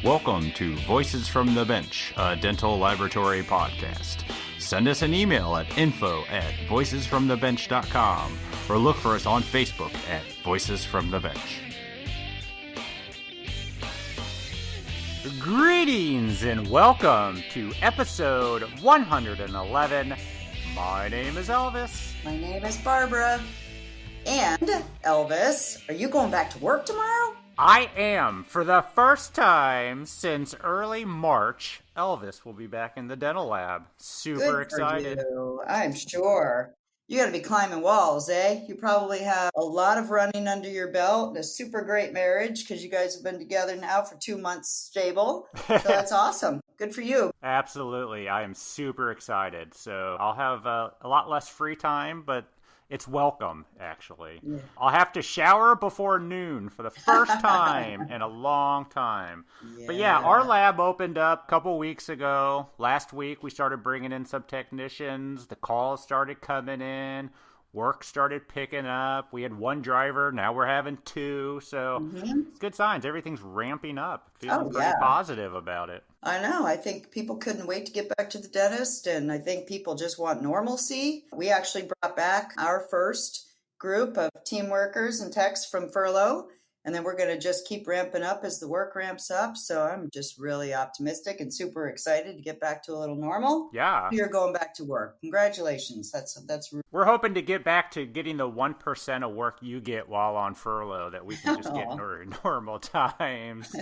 Welcome to Voices from the Bench, a dental laboratory podcast. Send us an email at info@voicesfromthebench.com or look for us on Facebook at Voices from the Bench. Greetings and welcome to episode 111. My name is Elvis. My name is Barbara. And, Elvis, are you going back to work tomorrow? I am. For the first time since early March, Elvis will be back in the dental lab. Super excited. You. I'm sure. You got to be climbing walls, eh? You probably have a lot of running under your belt and a super great marriage because you guys have been together now for 2 months stable. So that's awesome. Good for you. Absolutely. I am super excited. So I'll have a lot less free time, but it's welcome, actually. Yeah. I'll have to shower before noon for the first time in a long time. Yeah. But yeah, our lab opened up a couple weeks ago. Last week, we started bringing in some technicians. The calls started coming in. Work started picking up. We had one driver. Now we're having two. So it's good signs. Everything's ramping up. Feeling pretty positive about it. I know. I think people couldn't wait to get back to the dentist. And I think people just want normalcy. We actually brought back our first group of team workers and techs from furlough. And then we're going to just keep ramping up as the work ramps up. So I'm just really optimistic and super excited to get back to a little normal. Yeah. You're going back to work. Congratulations. That's. We're hoping to get back to getting the 1% of work you get while on furlough that we can just get in normal times.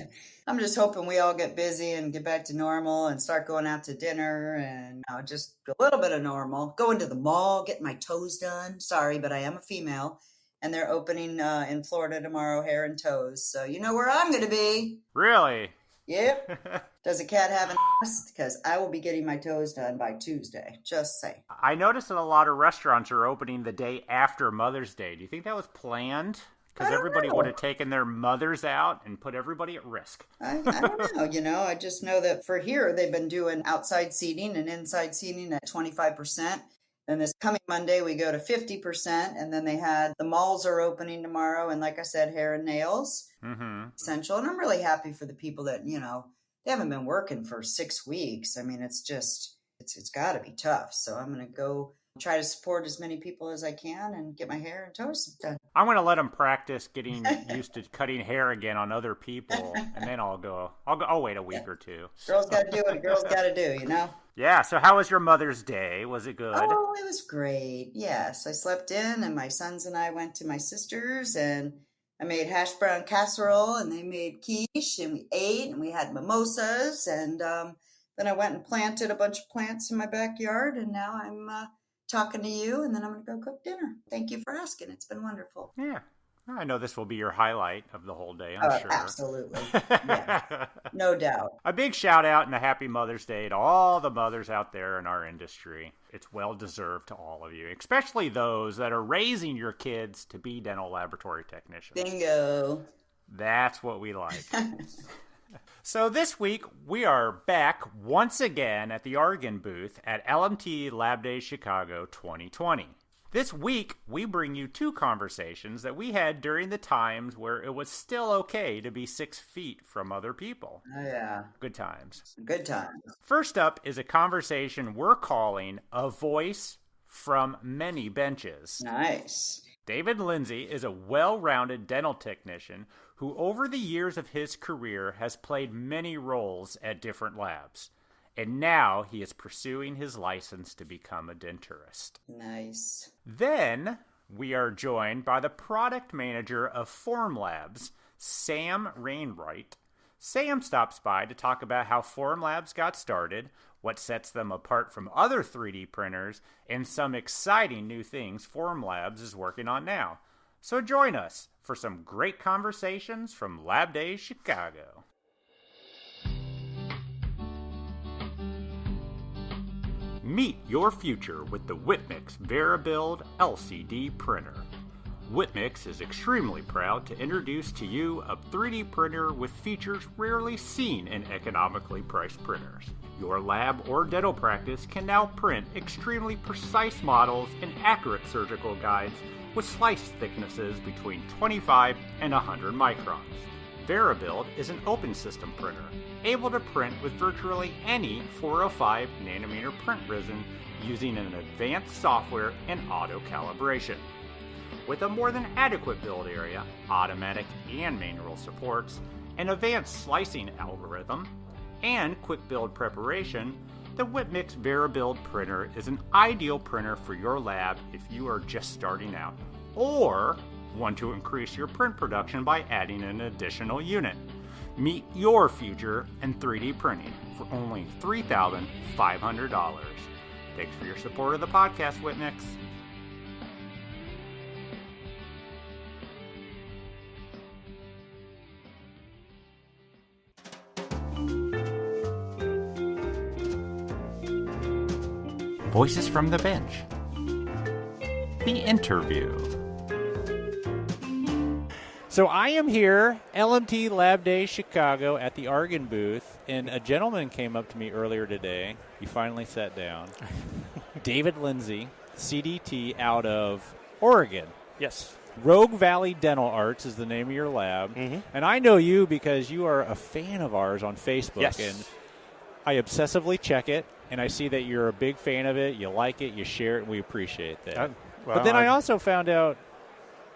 I'm just hoping we all get busy and get back to normal and start going out to dinner and just a little bit of normal. Going to the mall, getting my toes done. Sorry, but I am a female. And they're opening in Florida tomorrow, hair and toes. So you know where I'm going to be. Really? Yep. Does a cat have an ass? Because I will be getting my toes done by Tuesday. Just say. I noticed that a lot of restaurants are opening the day after Mother's Day. Do you think that was planned? Because everybody would have taken their mothers out and put everybody at risk. I don't know. I just know that for here, they've been doing outside seating and inside seating at 25%. Then this coming Monday, we go to 50%. And then they had the malls are opening tomorrow. And like I said, hair and nails, essential. And I'm really happy for the people that, they haven't been working for 6 weeks. I mean, it's got to be tough. So I'm going to go try to support as many people as I can and get my hair and toes done. I'm going to let them practice getting used to cutting hair again on other people. And then I'll wait a week or two. Girls got to do what a girl's got to do, Yeah, so how was your Mother's Day? Was it good? Oh, it was great. Yes, I slept in and my sons and I went to my sister's and I made hash brown casserole and they made quiche and we ate and we had mimosas and then I went and planted a bunch of plants in my backyard and now I'm talking to you and then I'm going to go cook dinner. Thank you for asking. It's been wonderful. Yeah. I know this will be your highlight of the whole day, I'm sure. Absolutely. Yeah. No doubt. A big shout out and a happy Mother's Day to all the mothers out there in our industry. It's well deserved to all of you, especially those that are raising your kids to be dental laboratory technicians. Bingo. That's what we like. So this week, we are back once again at the Oregon booth at LMT Lab Day Chicago 2020. This week, we bring you two conversations that we had during the times where it was still okay to be 6 feet from other people. Oh, yeah. Good times. Good times. First up is a conversation we're calling A Voice from Many Benches. Nice. David Lindsay is a well-rounded dental technician who over the years of his career has played many roles at different labs. And now he is pursuing his license to become a denturist. Nice. Then we are joined by the product manager of Form Labs, Sam Wainwright. Sam stops by to talk about how Form Labs got started, what sets them apart from other 3D printers, and some exciting new things Form Labs is working on now. So join us for some great conversations from Lab Day Chicago. Meet your future with the Whitmix VeriBuild LCD printer. Whitmix is extremely proud to introduce to you a 3D printer with features rarely seen in economically priced printers. Your lab or dental practice can now print extremely precise models and accurate surgical guides with slice thicknesses between 25 and 100 microns. VeriBuild is an open system printer, able to print with virtually any 405 nanometer print resin using an advanced software and auto calibration. With a more than adequate build area, automatic and manual supports, an advanced slicing algorithm, and quick build preparation, the Whitmix VeriBuild printer is an ideal printer for your lab if you are just starting out, or want to increase your print production by adding an additional unit. Meet your future in 3D printing for only $3,500. Thanks for your support of the podcast, Whitmix. Voices from the Bench. The interview. So I am here, LMT Lab Day Chicago, at the Argon booth, and a gentleman came up to me earlier today. He finally sat down. David Lindsay, CDT out of Oregon. Yes. Rogue Valley Dental Arts is the name of your lab. Mm-hmm. And I know you because you are a fan of ours on Facebook. Yes. And I obsessively check it, and I see that you're a big fan of it. You like it, you share it, and we appreciate that. But then I also found out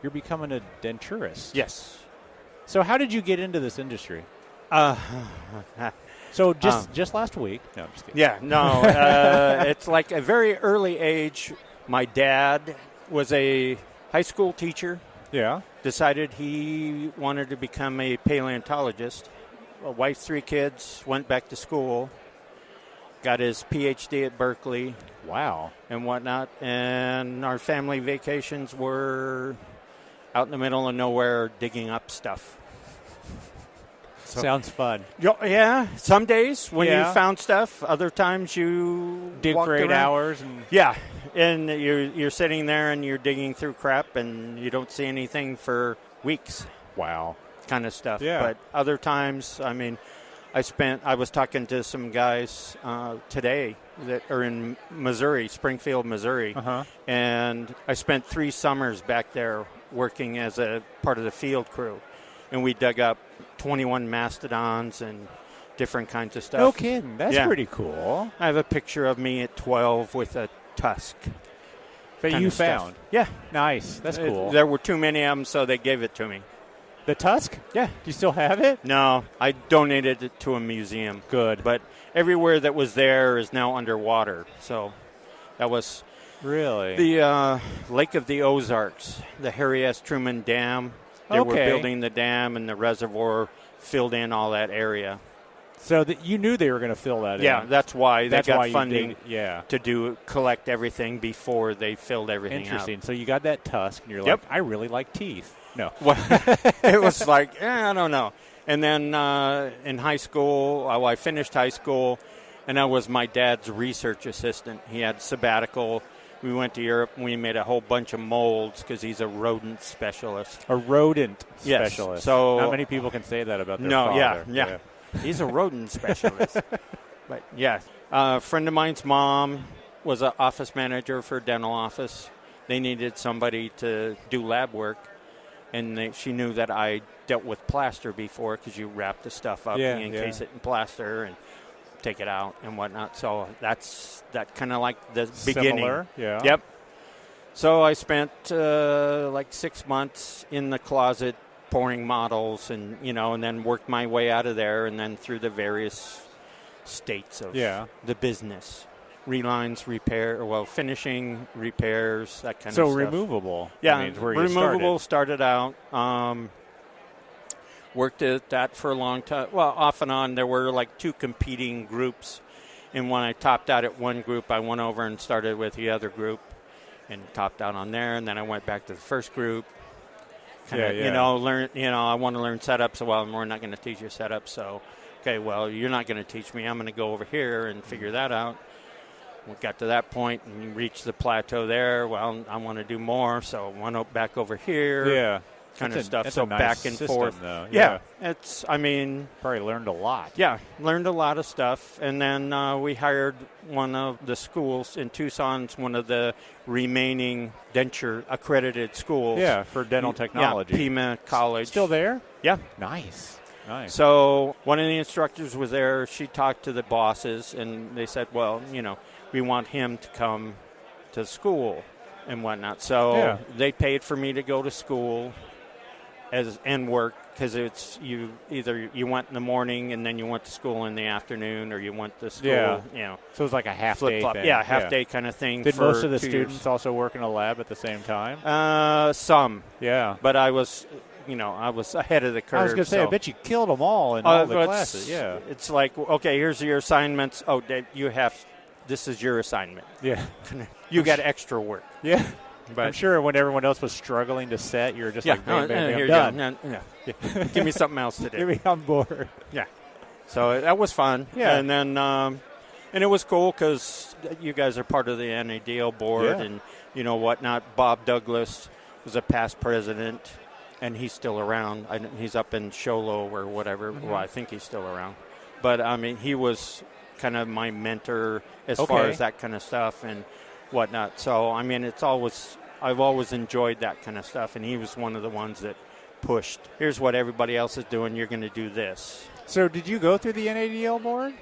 you're becoming a denturist. Yes. So how did you get into this industry? So just last week. No, I'm just kidding. Yeah, no. It's like a very early age. My dad was a high school teacher. Yeah. Decided he wanted to become a paleontologist. A wife, 3 kids, went back to school. Got his PhD at Berkeley. Wow. And whatnot. And our family vacations were out in the middle of nowhere digging up stuff. So, sounds fun. Yeah, some days when you found stuff, other times you dig for 8 hours. And yeah, and you're sitting there and you're digging through crap and you don't see anything for weeks. Wow. Kind of stuff. Yeah. But other times, I mean, I was talking to some guys today that are in Missouri, Springfield, Missouri, and I spent 3 summers back there working as a part of the field crew, and we dug up 21 mastodons and different kinds of stuff. No kidding. That's pretty cool. I have a picture of me at 12 with a tusk. That you found? Yeah. Nice. That's cool. There were too many of them, so they gave it to me. The tusk? Yeah. Do you still have it? No, I donated it to a museum. Good. But everywhere that was there is now underwater. So that was really the Lake of the Ozarks, the Harry S. Truman Dam. They were building the dam, and the reservoir filled in all that area. So you knew they were going to fill that in. Yeah, that's why they got funding to collect everything before they filled everything Interesting. out. So you got that tusk, and you're like, I really like teeth. No. It was like, I don't know. And then in high school, I finished high school, and I was my dad's research assistant. He had sabbatical. We went to Europe, and we made a whole bunch of molds because he's a rodent specialist. A rodent yes. specialist. So not many people can say that about their father. Yeah. He's a rodent specialist. But, yeah. A friend of mine's mom was an office manager for a dental office. They needed somebody to do lab work. And she knew that I dealt with plaster before because you wrap the stuff up and encase it in plaster and take it out and whatnot. So that's kind of like the beginning. Similar, yeah. Yep. So I spent like 6 months in the closet pouring models and then worked my way out of there and then through the various states of the business. Relines, finishing, repairs, that kind of stuff. So removable. Yeah, removable started out. Worked at that for a long time. Well, off and on, there were like 2 competing groups. And when I topped out at one group, I went over and started with the other group and topped out on there. And then I went back to the first group. Learn. I want to learn setups. Well, we're not going to teach you setups. So, okay, well, you're not going to teach me. I'm going to go over here and figure that out. We got to that point and reached the plateau there. Well, I want to do more, so I went back over here. Yeah. Kind of stuff. So nice back and system, forth. Though. Yeah. Probably learned a lot. Yeah, learned a lot of stuff. And then we hired one of the schools in Tucson, one of the remaining denture accredited schools. Yeah, for dental technology. Yeah, Pima College. Still there? Yeah. Nice. Nice. So one of the instructors was there. She talked to the bosses, and they said, well, we want him to come to school and whatnot. So they paid for me to go to school and work, because it's either you went in the morning and then you went to school in the afternoon, or you went to school. So it was like a half day thing. Yeah, half day kind of thing. Did for most of the 2 students years. also work in a lab at the same time? Some. Yeah. But I was ahead of the curve. I was going to say, I bet you killed them all in all the classes. Yeah. It's like, okay, here's your assignments. Oh, Dave, this is your assignment. Yeah. You got extra work. Yeah. But I'm sure when everyone else was struggling to set, you were just like, bang, bang, here done. you go. Give me something else to do. Give me on board. Yeah. So that was fun. Yeah. And then, and it was cool because you guys are part of the NADL board and, whatnot. Bob Douglas was a past president, and he's still around. He's up in Sholo or whatever. Mm-hmm. Well, I think he's still around. But, I mean, he was kind of my mentor as far as that kind of stuff and whatnot. So, I mean, I've always enjoyed that kind of stuff, and he was one of the ones that pushed. Here's what everybody else is doing. You're going to do this. So did you go through the NADL board?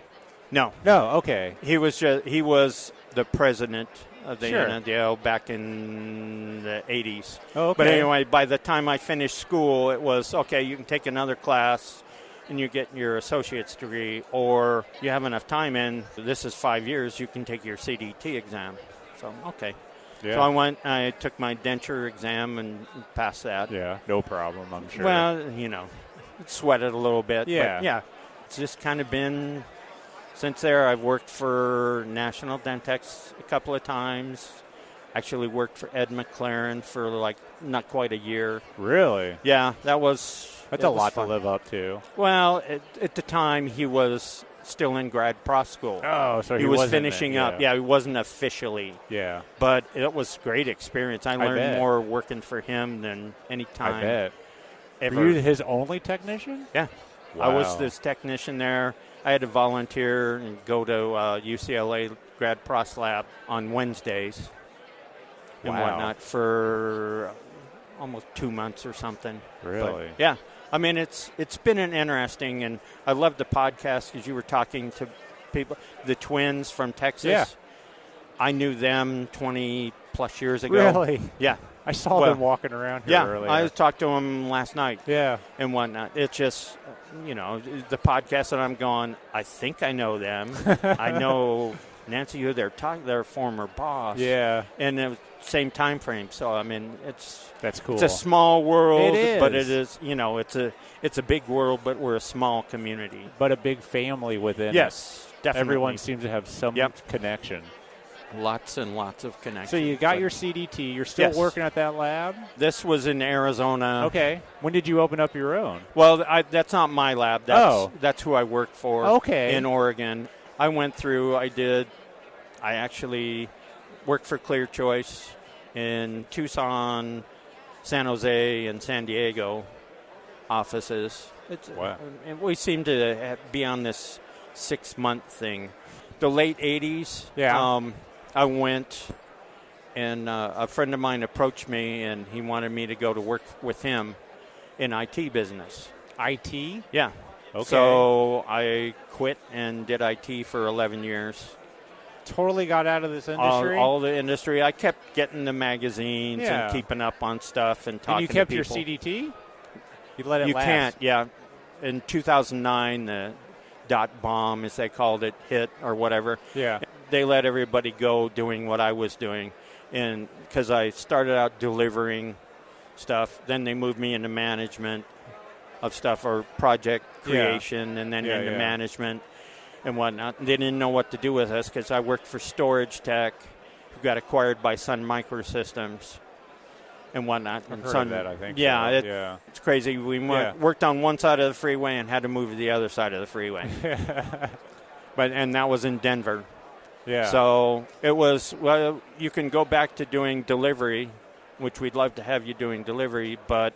No. No, okay. He was the president of the NADL back in the 80s. Oh, okay. But anyway, by the time I finished school, it was, okay, you can take another class and you get your associate's degree, or you have enough time in, this is 5 years, you can take your CDT exam. So, okay. Yeah. So I took my denture exam and passed that. Yeah, no problem, I'm sure. Well, sweated a little bit. Yeah. But yeah, it's just kind of been, since there, I've worked for National Dentex a couple of times. Actually worked for Ed McLaren for not quite a year. Really? Yeah, that's a lot to live up to. Well, at the time, he was still in grad pro school. Oh, so he was finishing up. Yeah, he wasn't officially. Yeah. But it was great experience. I learned more working for him than any time. I bet. Ever. Were you his only technician? Yeah. Wow. I was this technician there. I had to volunteer and go to UCLA grad pros lab on Wednesdays and whatnot for almost 2 months or something. Really? But, yeah. I mean, it's been an interesting, and I love the podcast because you were talking to people, the twins from Texas. Yeah. I knew them 20-plus years ago. Really? Yeah. I saw them walking around here earlier. I talked to them last night. Yeah. And whatnot. It's just, the podcast that I'm going, I think I know them. I know Nancy, who their former boss. Yeah. And the same time frame. So, I mean, that's cool. It's a small world. It is. But it is, it's a big world, but we're a small community. But a big family within it. Yes, definitely. Everyone seems to have some connection. Lots and lots of connections. So you got your CDT. You're still working at that lab? This was in Arizona. Okay. When did you open up your own? Well, that's not my lab. That's who I work for in Oregon. I went through, I actually worked for Clear Choice in Tucson, San Jose, and San Diego offices. And we seem to be on this 6-month thing. The late 80s, I went, and a friend of mine approached me, and he wanted me to go to work with him in IT business. IT? Yeah. Okay. So I quit and did IT for 11 years. Totally got out of this industry? All the industry. I kept getting the magazines and keeping up on stuff and talking to people. And you kept your CDT? You let it last? You can't, yeah. In 2009, the dot bomb, as they called it, hit or whatever. Yeah. They let everybody go doing what I was doing. And because I started out delivering stuff, then they moved me into management of stuff or project creation and then into management and whatnot. They didn't know what to do with us because I worked for Storage Tech, who got acquired by Sun Microsystems and whatnot. I've heard of that, I think. Yeah, it's crazy. We worked on one side of the freeway and had to move to the other side of the freeway. And that was in Denver. Yeah. So it was, you can go back to doing delivery, which we'd love to have you doing delivery, but,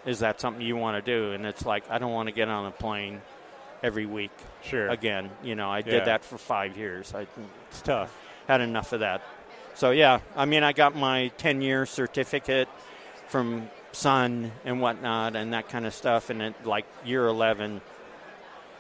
is that something you want to do? And it's like, I don't want to get on a plane every week. Sure. Again, I did that for 5 years. It's tough. Had enough of that. So, I got my 10-year certificate from son and whatnot and that kind of stuff. And at like year 11,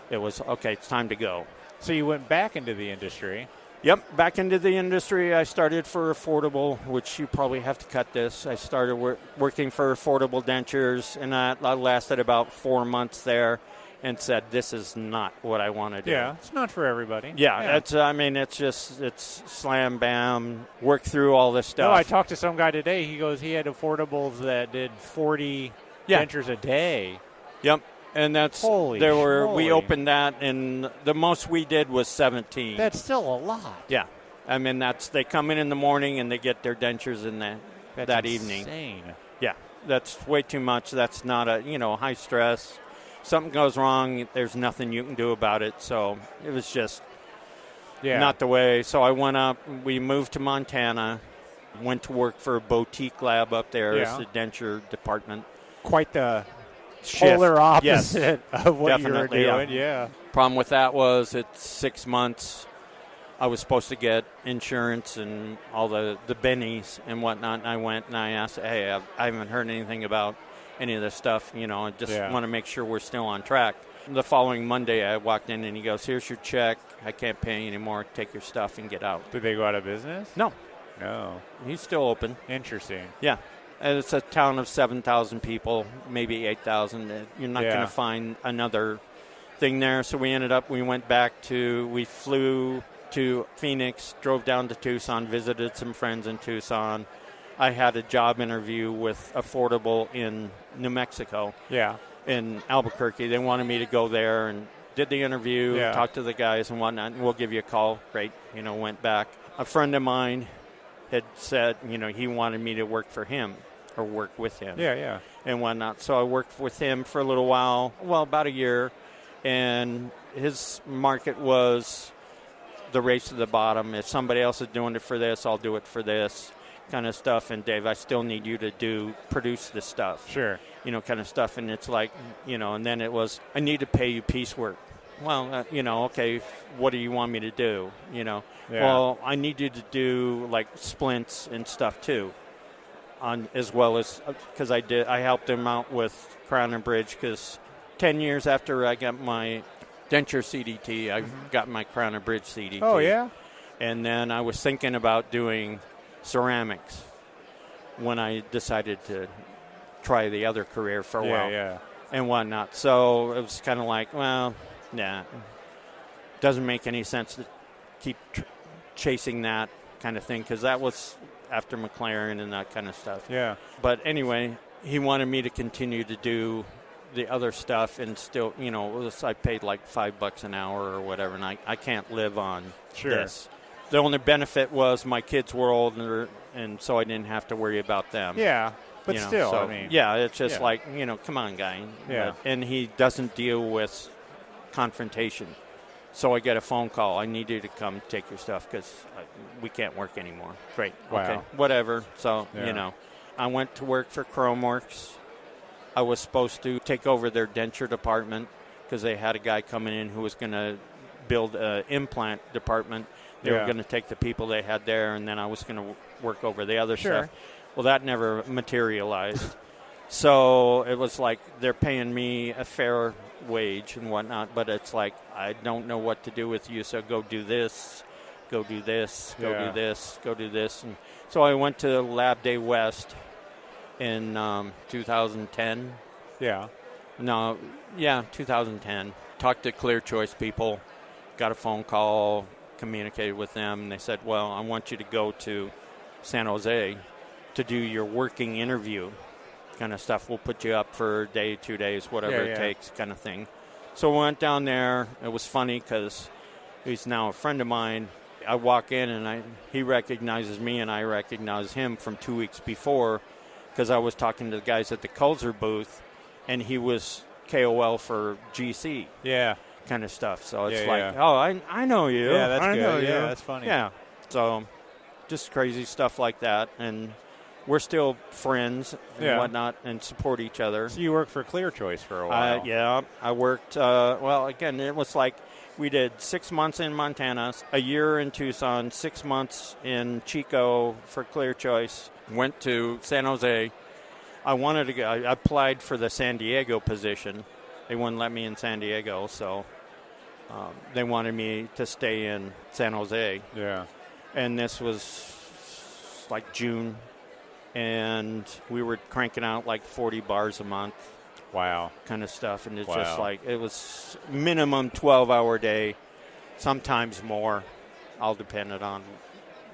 it was, okay, it's time to go. So you went back into the industry. Yep, back into the industry. I started for Affordable, which you probably have to cut this. I started working for Affordable Dentures, and I lasted about 4 months there and said, this is not what I want to do. Yeah, it's not for everybody. Yeah. It's slam, bam, work through all this stuff. No, I talked to some guy today. He goes, he had Affordables that did 40 dentures a day. Yep. And we opened that, and the most we did was 17. That's still a lot. Yeah. I mean, they come in the morning and they get their dentures in that evening. Insane. Yeah. That's way too much. That's not high stress. Something goes wrong, there's nothing you can do about it. So it was just not the way. So I went up. We moved to Montana, went to work for a boutique lab up there as the denture department. Quite the shift. Polar opposite of what you were doing. Yeah. Problem with that was it's 6 months. I was supposed to get insurance and all the bennies and whatnot. And I went and I asked, hey, I haven't heard anything about any of this stuff. I just want to make sure we're still on track. The following Monday, I walked in and he goes, here's your check. I can't pay you anymore. Take your stuff and get out. Did they go out of business? No. No. He's still open. Interesting. Yeah. And it's a town of 7,000 people, maybe 8,000. You're not going to find another thing there. So we flew to Phoenix, drove down to Tucson, visited some friends in Tucson. I had a job interview with Affordable in New Mexico. Yeah. In Albuquerque. They wanted me to go there and did the interview, talked to the guys and whatnot, and we'll give you a call. Great. Went back. A friend of mine had said, he wanted me to work for him or work with him. Yeah. And whatnot. So I worked with him for a little while, about a year, and his market was the race to the bottom. If somebody else is doing it for this, I'll do it for this kind of stuff. And Dave, I still need you to produce this stuff. Sure. Kind of stuff. And it's like, and then it was, I need to pay you piecework. Well, okay, what do you want me to do? Well, I need you to do like splints and stuff too. As well as, because I helped him out with Crown and Bridge, because 10 years after I got my denture CDT, I got my Crown and Bridge CDT. Oh, yeah? And then I was thinking about doing ceramics when I decided to try the other career for a while and whatnot. So it was kind of like, well, doesn't make any sense to keep chasing that kind of thing, because that was after McLaren and that kind of stuff. Yeah. But anyway, he wanted me to continue to do the other stuff, and still, I paid like $5 an hour or whatever, and I can't live on this. The only benefit was my kids were older, and so I didn't have to worry about them. Yeah, but still, so, I mean. Yeah, it's just like, come on, guy. Yeah. And he doesn't deal with confrontation. So I get a phone call. I need you to come take your stuff because we can't work anymore. Great. Wow. Okay. Whatever. So, I went to work for Chromeworks. I was supposed to take over their denture department because they had a guy coming in who was going to build an implant department. They were going to take the people they had there, and then I was going to work over the other stuff. Well, that never materialized. So it was like they're paying me a fair wage and whatnot, but it's like, I don't know what to do with you, so go do this, go do this, go do this, go do this. And so I went to Lab Day West in 2010. Yeah. No, 2010. Talked to Clear Choice people, got a phone call, communicated with them, and they said, well, I want you to go to San Jose to do your working interview kind of stuff. We'll put you up for a day, 2 days, whatever it takes kind of thing. So we went down there. It was funny because he's now a friend of mine. I walk in, and he recognizes me, and I recognize him from 2 weeks before because I was talking to the guys at the Kulzer booth, and he was KOL for GC. Yeah. Kind of stuff. So it's oh, I know you. Yeah, that's I good. know Yeah, you. that's funny. Yeah. So just crazy stuff like that. And we're still friends and whatnot and support each other. So you worked for Clear Choice for a while. Yeah. I worked, again, it was like we did 6 months in Montana, a year in Tucson, 6 months in Chico for Clear Choice, went to San Jose, I wanted to go. I applied for the San Diego position. They wouldn't let me in San Diego, so they wanted me to stay in San Jose. Yeah. And this was like June, and we were cranking out like 40 bars a month. Wow. Kind of stuff. And it's Wow. just like, it was minimum 12-hour day, sometimes more. All depended on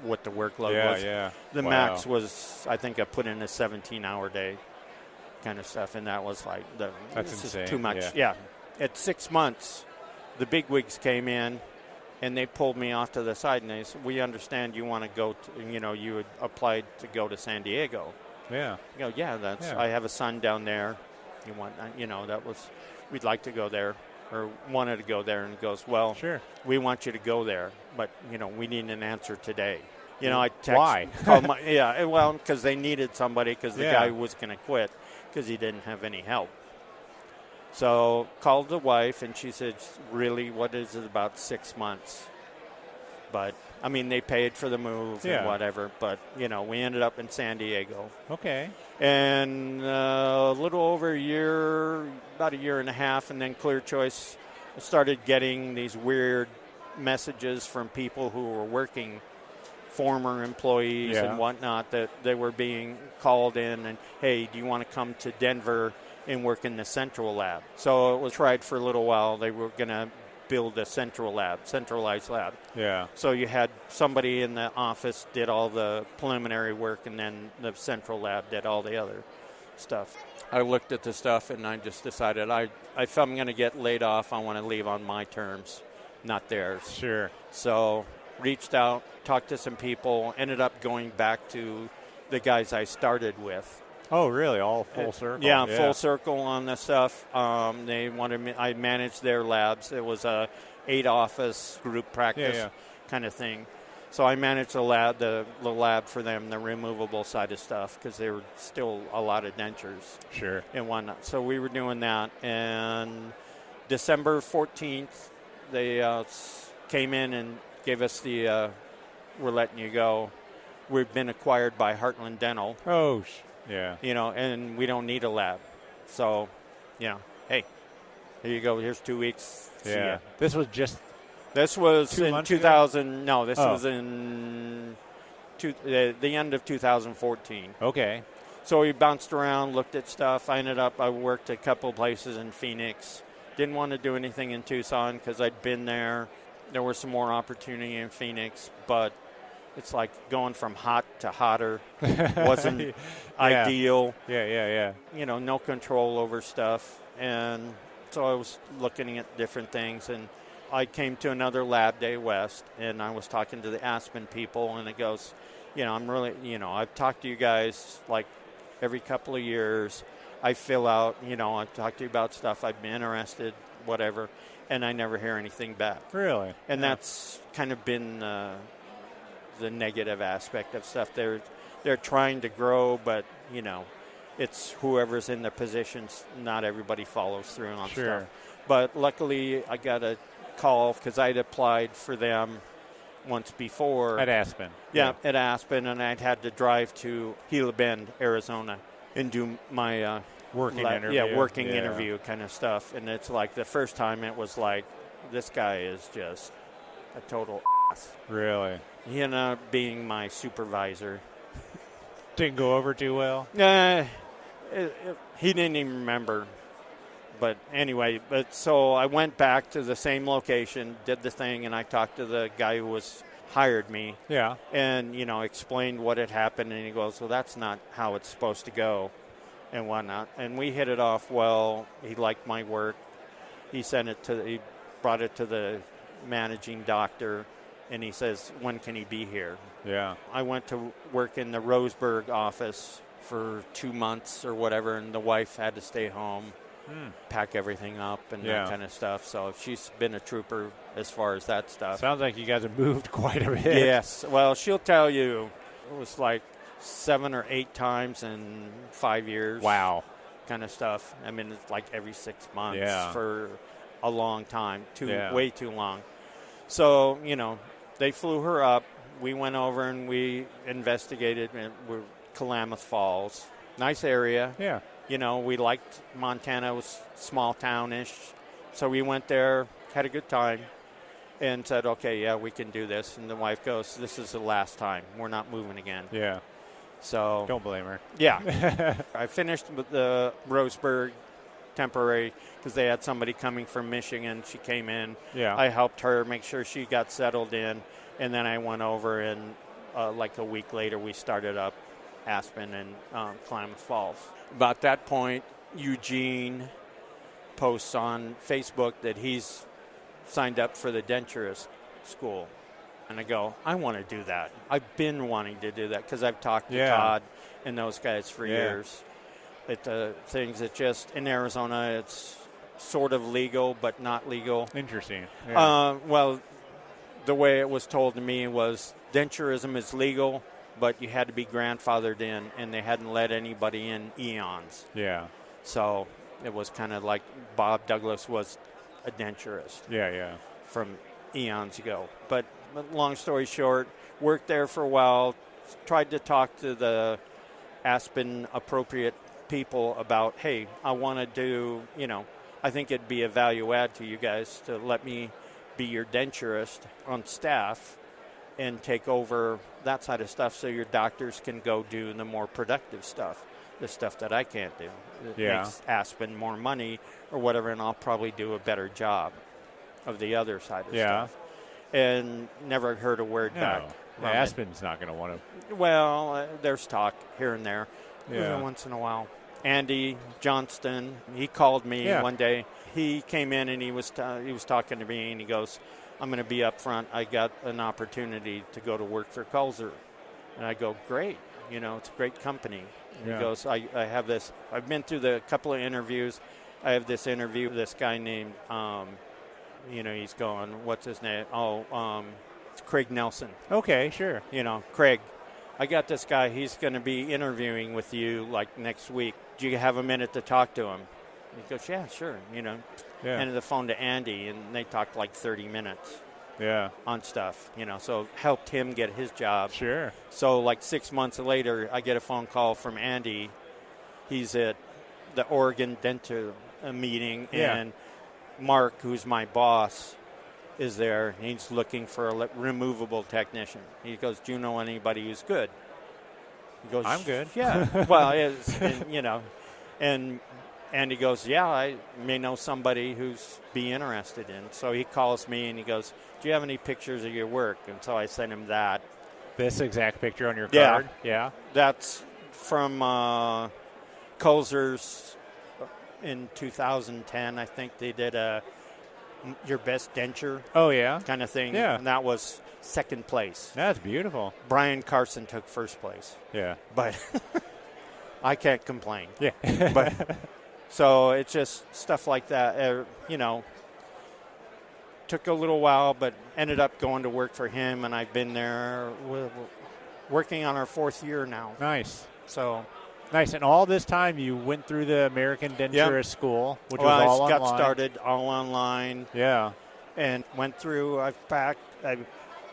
what the workload was. Yeah. The Wow. max was, I think I put in a 17-hour day kind of stuff, and that was like, That's this insane. is too much. Yeah. At 6 months, the bigwigs came in, and they pulled me off to the side, and they said, we understand you want to go to, you had applied to go to San Diego. Yeah. I go, yeah. I have a son down there. You want, we'd like to go there, or wanted to go there, and he goes, well, Sure. we want you to go there, but, we need an answer today. I text. Why? Because they needed somebody, because the guy was going to quit because he didn't have any help. So called the wife, and she said, really, what is it, about 6 months? But, they paid for the move and whatever. But, we ended up in San Diego. Okay. And a little over a year, about a year and a half, and then Clear Choice started getting these weird messages from people who were working, former employees and whatnot, that they were being called in and, hey, do you want to come to Denver and work in the central lab? So it was tried for a little while. They were going to build a centralized lab. Yeah. So you had somebody in the office did all the preliminary work, and then the central lab did all the other stuff. I looked at the stuff, and I just decided if I'm going to get laid off, I want to leave on my terms, not theirs. Sure. So reached out, talked to some people, ended up going back to the guys I started with. Oh, really? All full circle? Yeah, full circle on the stuff. They wanted me. I managed their labs. It was a 8-office group practice kind of thing. So I managed the lab for them, the removable side of stuff, because there were still a lot of dentures. Sure. And whatnot. So we were doing that. And December 14th, they came in and gave us the, we're letting you go. We've been acquired by Heartland Dental. Oh, yeah. And we don't need a lab. So, hey, here you go. Here's 2 weeks. See ya. This was in 2000. No, this was in the end of 2014. Okay. So we bounced around, looked at stuff. I worked a couple places in Phoenix. Didn't want to do anything in Tucson because I'd been there. There was some more opportunity in Phoenix, but it's like going from hot to hotter wasn't ideal. Yeah. No control over stuff. And so I was looking at different things, and I came to another Lab Day West, and I was talking to the Aspen people, and it goes, I'm really, I've talked to you guys like every couple of years. I fill out, I've talked to you about stuff. I've been interested, whatever, and I never hear anything back. Really? And that's kind of been the negative aspect of stuff. They're trying to grow, but, it's whoever's in the positions. Not everybody follows through on stuff. But luckily, I got a call because I'd applied for them once before. At Aspen. Yeah, at Aspen, and I'd had to drive to Gila Bend, Arizona, and do my working interview. Yeah, working interview kind of stuff. And it's like the first time it was like, this guy is just a total ass. Really? He ended up being my supervisor. Didn't go over too well? He didn't even remember. But anyway, so I went back to the same location, did the thing, and I talked to the guy who hired me. Yeah. And, explained what had happened, and he goes, well, that's not how it's supposed to go and whatnot. And we hit it off well. He liked my work. He brought it to the managing doctor, and he says, when can he be here? Yeah. I went to work in the Roseburg office for 2 months or whatever, and the wife had to stay home. Pack everything up and that kind of stuff. So she's been a trooper as far as that stuff. Sounds like you guys have moved quite a bit. Yes. Well, she'll tell you it was like 7 or 8 times in 5 years. Wow. Kind of stuff. It's like every 6 months for a long time. Way too long. So, they flew her up. We went over and we investigated Klamath Falls. Nice area. Yeah. You know, we liked Montana. It was small townish. So we went there, had a good time, and said, okay, yeah, we can do this. And the wife goes, this is the last time. We're not moving again. Yeah. So Don't blame her. Yeah. I finished with the Roseburg temporary because they had somebody coming from Michigan. She came in. Yeah. I helped her make sure she got settled in. And then I went over, and like a week later, we started up Aspen and Klamath Falls. About that point, Eugene posts on Facebook that he's signed up for the denturist school. And I go, I want to do that. I've been wanting to do that because I've talked to Todd and those guys for years. Things that just, in Arizona, it's sort of legal but not legal. Interesting. Well, the way it was told to me was denturism is legal, but you had to be grandfathered in, and they hadn't let anybody in eons. Yeah. So it was kind of like Bob Douglas was a denturist. Yeah. From eons ago. But long story short, worked there for a while, tried to talk to the Aspen appropriate people about, hey, I want to do, I think it'd be a value add to you guys to let me be your denturist on staff and take over that side of stuff so your doctors can go do the more productive stuff, the stuff that I can't do. It makes Aspen more money or whatever, and I'll probably do a better job of the other side of stuff. And never heard a word back. Aspen's not going to want to. Well, there's talk here and there every once in a while. Andy Johnston, he called me one day. He came in and he was talking to me, and he goes, I'm going to be up front. I got an opportunity to go to work for Kulzer. And I go, great. It's a great company. And he goes, I have this. I've been through the couple of interviews. I have this interview with this guy named, he's going, what's his name? It's Craig Nelson. Okay, sure. Craig, I got this guy. He's going to be interviewing with you like next week. Do you have a minute to talk to him? He goes, yeah, sure. Handed the phone to Andy, and they talked like 30 minutes. On stuff, so helped him get his job. Sure. So like 6 months later, I get a phone call from Andy. He's at the Oregon Dental meeting, and Mark, who's my boss, is there. He's looking for a removable technician. He goes, do you know anybody who's good? He goes, I'm good. Yeah. Well, and Andy goes, yeah, I may know somebody who's be interested in. So he calls me and he goes, do you have any pictures of your work? And so I sent him that. This exact picture on your card? Yeah. That's from Kulzer's in 2010. I think they did a your best denture kind of thing. Yeah. And that was second place. That's beautiful. Brian Carson took first place. Yeah. But I can't complain. Yeah. But so it's just stuff like that, took a little while, but ended up going to work for him, and I've been there working on our 4th year now. Nice. So nice. And all this time you went through the American Denturist School, which was all online. I got started all online. Yeah. And went through, I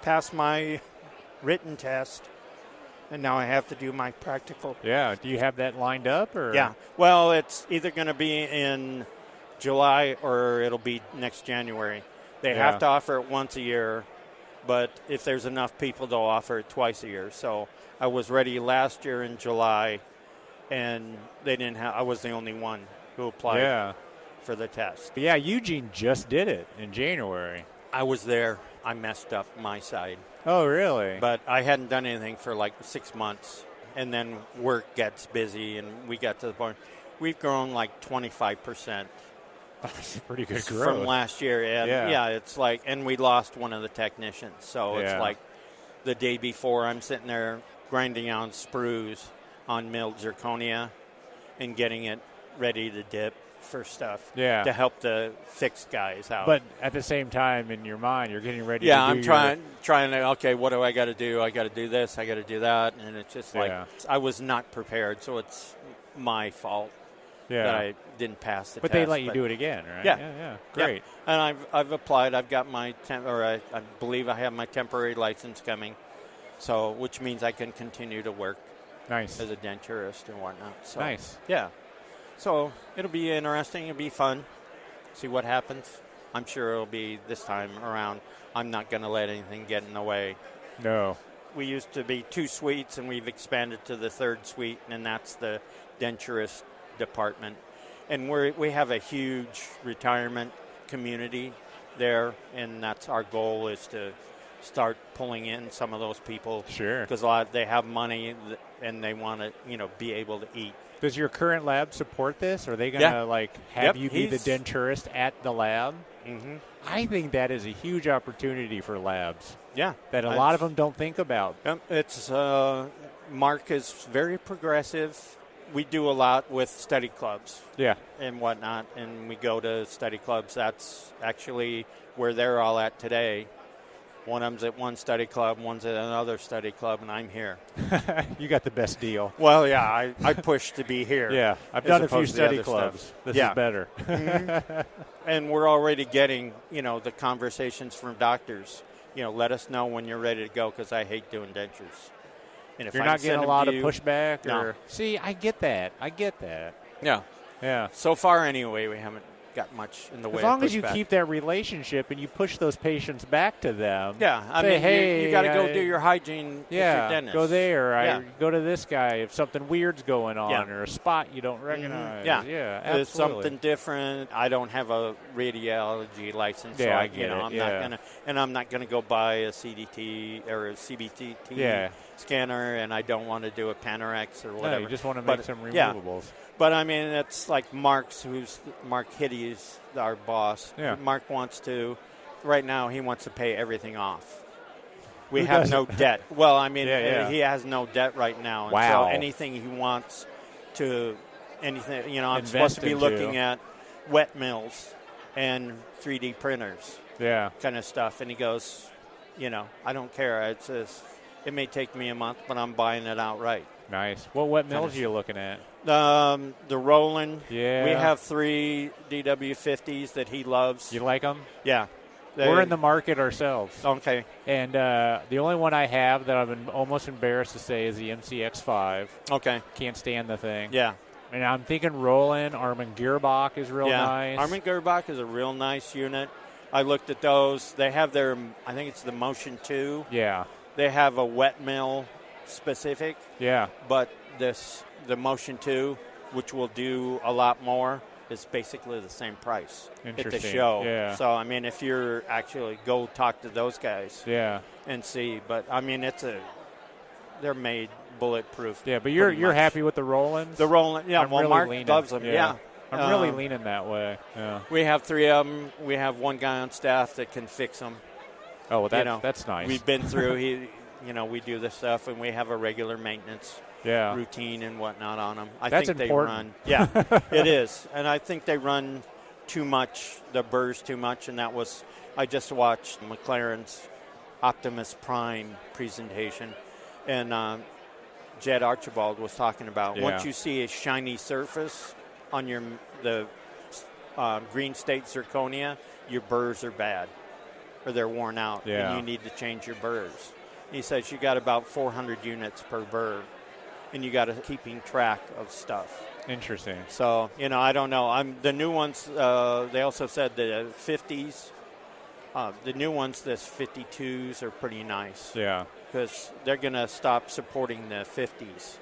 passed my written test, and now I have to do my practical. Yeah. Do you have that lined up? Or? Yeah. Well, it's either going to be in July or it'll be next January. They have to offer it once a year, but if there's enough people, they'll offer it twice a year. So I was ready last year in July, and they didn't have. I was the only one who applied for the test. But yeah, Eugene just did it in January. I was there. I messed up my side. Oh, really? But I hadn't done anything for like 6 months, and then work gets busy, and we got to the point. We've grown like 25%. That's pretty good growth. From last year. And it's like, and we lost one of the technicians. So it's like the day before I'm sitting there grinding on sprues on milled zirconia and getting it ready to dip for stuff to help the fixed guys out. But at the same time, in your mind, you're getting ready to do I'm trying to, okay, what do I got to do? I got to do this, I got to do that. And it's just like, I was not prepared, so it's my fault. That I didn't pass the test. But they let you do it again, right? Yeah. Great. Yeah. And I've applied. I've got my I believe I have my temporary license coming, so which means I can continue to work. Nice. as a denturist and whatnot. So, Nice. Yeah. So it'll be interesting. It'll be fun. See what happens. I'm sure it'll be this time around. I'm not going to let anything get in the way. No. We used to be 2 suites, and we've expanded to the 3rd suite, and that's the denturist department. And we have a huge retirement community there, and that's our goal, is to start pulling in some of those people. Sure. Because they have money and they want to, be able to eat. Does your current lab support this? Are they going to have you be the he's- denturist at the lab? Mm-hmm. I think that is a huge opportunity for labs Yeah. that a lot of them don't think about. It's Mark is very progressive. We do a lot with study clubs. Yeah. And whatnot, and we go to study clubs. That's actually where they're all at today. One of them's at one study club, one's at another study club, and I'm here. You got the best deal. Well, yeah, I push to be here. Yeah, I've as done a few opposed to the study other clubs. stuff. This Yeah. is better. Mm-hmm. And we're already getting, the conversations from doctors. Let us know when you're ready to go, because I hate doing dentures. And if You're I not send getting a them lot to of you- pushback? No. Or see, I get that. Yeah. Yeah. So far, anyway, we haven't got much in the way As long of as you pushback. keep that relationship and you push those patients back to them. Yeah, I say, mean, hey, you got to go do your hygiene with your Yeah, dentist. go there. Yeah. I go to this guy if something weird's going on Yeah. or a spot you don't recognize. Yeah, yeah, There's absolutely. something different. I don't have a radiology license, so Yeah, I I get it, I'm not gonna, and I'm not gonna go buy a CDT or a CBT Yeah. scanner, and I don't want to do a Panorex or whatever. No, you just want to make But, some yeah. removables. But I mean, it's like Mark Hitty is our boss. Yeah. Mark wants to, right now, he wants to pay everything off. We Who have doesn't? no debt. Well, I mean, Yeah. he has no debt right now. And Wow. So anything he wants to, I'm Invest supposed to be into. looking at wet mills and 3D printers Yeah. kind of stuff. And he goes, I don't care. It says, it may take me a month, but I'm buying it outright. Nice. What wet mills are you looking at? The Roland. Yeah. We have 3 DW50s that he loves. You like them? Yeah. We're in the market ourselves. Okay. And the only one I have that I'm almost embarrassed to say is the MCX5. Okay. Can't stand the thing. Yeah. And I'm thinking Roland, Armin Gearbach is real nice. Armin Gearbach is a real nice unit. I looked at those. They have their, I think it's the Motion 2. Yeah. They have a wet mill specific, Yeah. but the Motion 2, which will do a lot more, is basically the same price at the Interesting. show. Yeah. So, I mean, if you're actually go talk to those guys Yeah. and see. But, I mean, they're made bulletproof. Yeah, but you're pretty much. happy with the Rolands? The Roland, yeah. I'm Well, really Mark leaning. loves them. Yeah. I'm really leaning that way. Yeah. We have 3 of them. We have one guy on staff that can fix them. Oh, well, that's nice. We've been through. We do this stuff, and we have a regular maintenance routine and whatnot on them. I That's think important. they run. Yeah, it is, and I think they run too much. The burrs too much, and that was. I just watched McLaren's Optimus Prime presentation, and Jed Archibald was talking about once you see a shiny surface on the Green State zirconia, your burrs are bad or they're worn out, and you need to change your burrs. He says you got about 400 units per burr, and you got to keeping track of stuff. Interesting. So, I don't know. The new ones, they also said the 50s, the new ones, this 52s are pretty nice. Yeah. Because they're going to stop supporting the 50s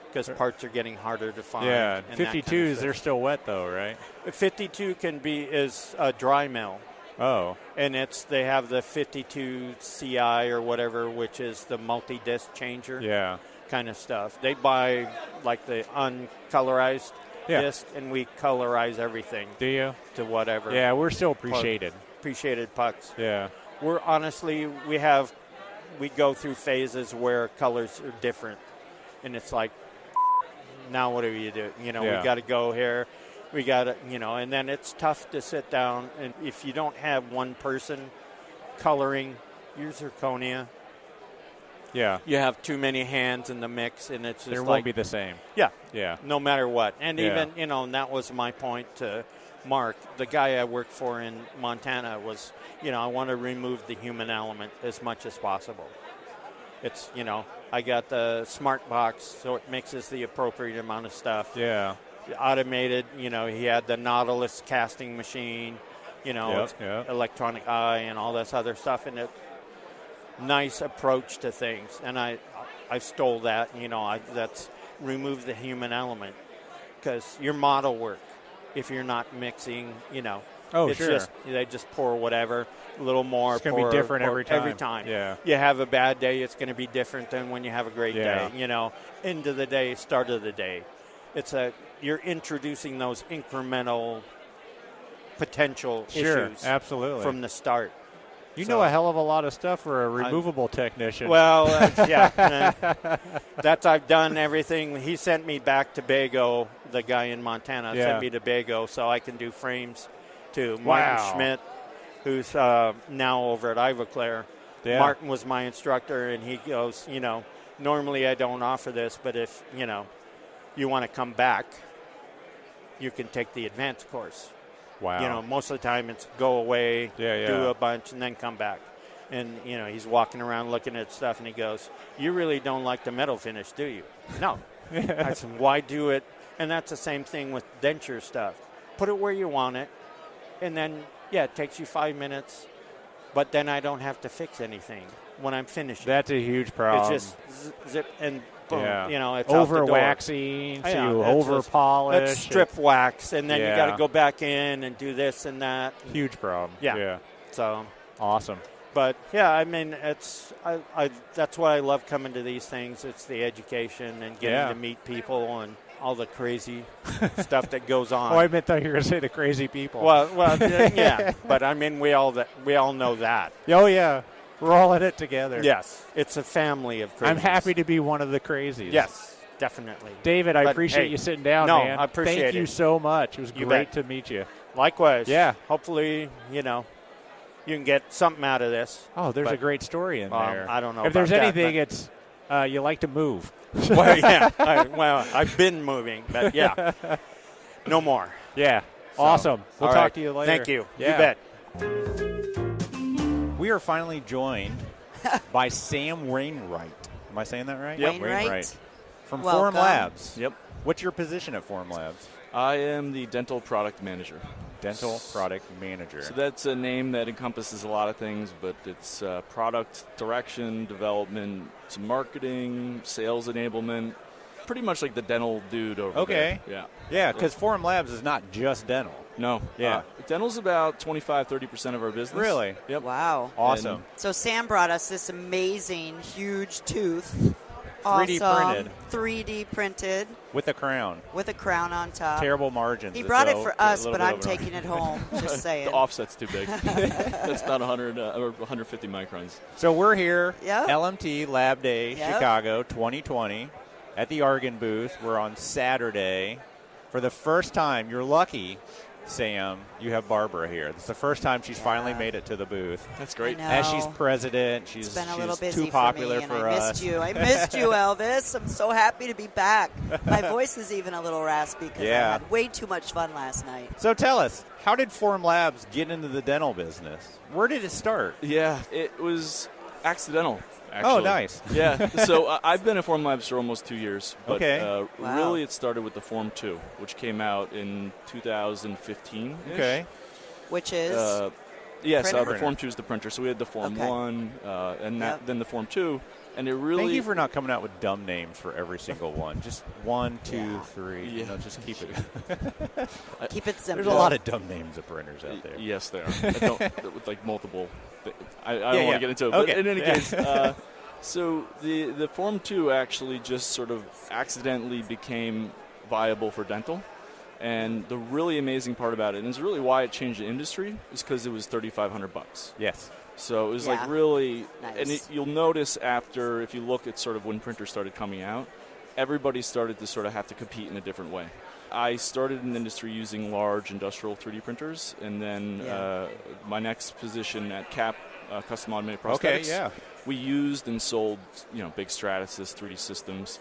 because parts are getting harder to find. Yeah, and that 52s, kind of they're stuff. still wet, though, right? 52 is a dry mill. Oh. And they have the 52 CI or whatever, which is the multi-disc changer kind of stuff. They buy like the uncolorized disc, and we colorize everything. Do you? To whatever. Yeah, we're still appreciated. Appreciated pucks. Yeah. We're honestly, we go through phases where colors are different. And it's like, now what do you do? We got to go here. We got to, and then it's tough to sit down. And if you don't have one person coloring your zirconia, you have too many hands in the mix, and it's just there won't be the same. Yeah. Yeah. No matter what. And even, and that was my point to Mark. The guy I worked for in Montana was, I want to remove the human element as much as possible. It's, I got the smart box, so it mixes the appropriate amount of stuff. Yeah. Automated, he had the Nautilus casting machine, electronic eye and all this other stuff, and a nice approach to things. And I stole that, that's remove the human element, because your model work, if you're not mixing, Oh, it's sure. just they just pour whatever, a little more. It's going to be different every time. Every time. Yeah. You have a bad day, it's going to be different than when you have a great day. End of the day, start of the day. You're introducing those incremental potential issues. Absolutely. From the start. You know a hell of a lot of stuff for a removable technician. Well, yeah. That's I've done everything. He sent me back to Bago, the guy in Montana, sent me to Bago so I can do frames too. Martin Schmidt, who's now over at Ivoclair. Yeah. Martin was my instructor, and he goes, normally I don't offer this, but if, you want to come back, you can take the advanced course. Wow. Most of the time it's go away, do Yeah. a bunch, and then come back. And, he's walking around looking at stuff, and he goes, you really don't like the metal finish, do you? No. I said, why do it? And that's the same thing with denture stuff. Put it where you want it, and then, it takes you 5 minutes, but then I don't have to fix anything when I'm finishing. That's a huge problem. It's just zip and boom. Yeah. It's over out the door. waxing, so you that's over polish. That's strip wax, and then you got to go back in and do this and that. Huge problem. Yeah. So awesome. But I mean, it's that's why I love coming to these things. It's the education and getting to meet people and all the crazy stuff that goes on. Oh, I thought you were going to say the crazy people. Well, yeah. But I mean, we all know that. Oh yeah. We're all in it together. Yes. It's a family of crazies. I'm happy to be one of the crazies. Yes, definitely. David, I appreciate you sitting down, man. I appreciate it. Thank you so much. It was great to meet you. Likewise. Yeah. Hopefully, you can get something out of this. Oh, there's a great story in there. I don't know if there's about anything, it's you like to move. Well, yeah. I've been moving, but no more. Yeah. So, awesome. We'll talk to you later. Thank you. Yeah. You bet. We are finally joined by Sam Wainwright. Am I saying that right? Yep. Wainwright. From Forum Labs. Yep. What's your position at Forum Labs? I am the dental product manager. Dental product manager. So that's a name that encompasses a lot of things, but it's product direction, development, some marketing, sales enablement. Pretty much like the dental dude over there. Yeah. Yeah, because Forum Labs is not just dental. No. Yeah. Dental's about 25-30% of our business. Really? Yep. Wow. Awesome. So Sam brought us this amazing, huge tooth. 3D printed. 3D printed. With a crown. With a crown on top. Terrible margins. He brought it for us, but I'm taking it home. Just saying. The offset's too big. That's not 100 or 150 microns. So we're here, Yep. LMT Lab Day, Yep. Chicago 2020, at the Argon booth. We're on Saturday. For the first time, you're lucky, Sam, you have Barbara here. It's the first time she's finally made it to the booth. That's great. As she's president, she's It's been a little busy too popular for me, and for I us. missed you. I missed you, Elvis. I'm so happy to be back. My voice is even a little raspy because I had way too much fun last night. So tell us, how did Forum Labs get into the dental business? Where did it start? Yeah, it was accidental. Actually. Oh, nice. Yeah, so I've been at Forum Labs for almost 2 years. But Wow. really it started with the Form 2, which came out in 2015. Okay. Which is? The Form 2 is the printer. So we had the Form 1, and then the Form 2. And it really... Thank you for not coming out with dumb names for every single one. Just 1, 2, 3. You know, just keep it. Keep it simple. There's a lot of dumb names of printers out there. Yes, there are. With like multiple. I don't want to get into it. But in any case, so the Form 2 actually just sort of accidentally became viable for dental. And the really amazing part about it, and it's really why it changed the industry, is because it was $3,500. Yes. So it was like really, and you'll notice after, if you look at sort of when printers started coming out, everybody started to sort of have to compete in a different way. I started in the industry using large industrial 3D printers, and then my next position at CAP, Custom Automated Prosthetics, we used and sold, big Stratasys 3D systems,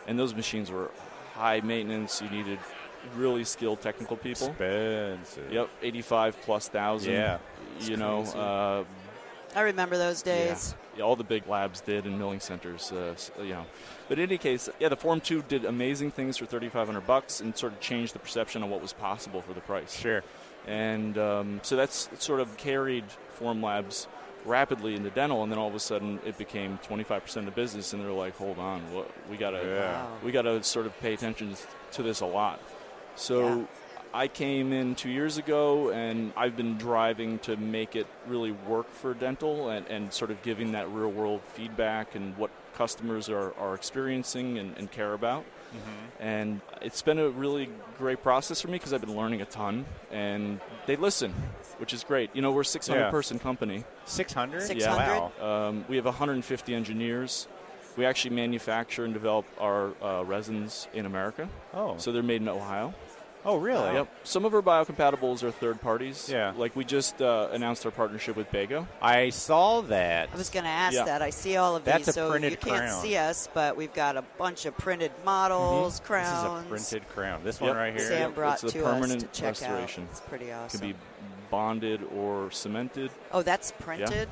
and those machines were high maintenance. You needed really skilled technical people. Expensive. Yep, 85,000+. Yeah. I remember those days. Yeah, all the big labs did and milling centers, But in any case, the Form 2 did amazing things for $3,500 and sort of changed the perception of what was possible for the price. Sure. And so that's sort of carried Form Labs rapidly into dental, and then all of a sudden it became 25% of the business, and they're like, hold on, we gotta sort of pay attention to this a lot. So I came in 2 years ago, and I've been driving to make it really work for dental and sort of giving that real-world feedback and what customers are experiencing and care about. Mm-hmm. And it's been a really great process for me because I've been learning a ton, and they listen, which is great. We're a 600-person company. 600? 600? Wow. We have 150 engineers. We actually manufacture and develop our resins in America. Oh. So they're made in Ohio. Oh, really? Yep. Some of our biocompatibles are third parties. Yeah. Like we just announced our partnership with Bago. I saw that. I was going to ask that. I see all of That's these. a So printed you can't crown. see us, but we've got a bunch of printed models, This crowns. is a printed crown. This one right here. Sam brought it's a to us permanent to check restoration. out. It's pretty It awesome. can be bonded or cemented. Oh, that's printed?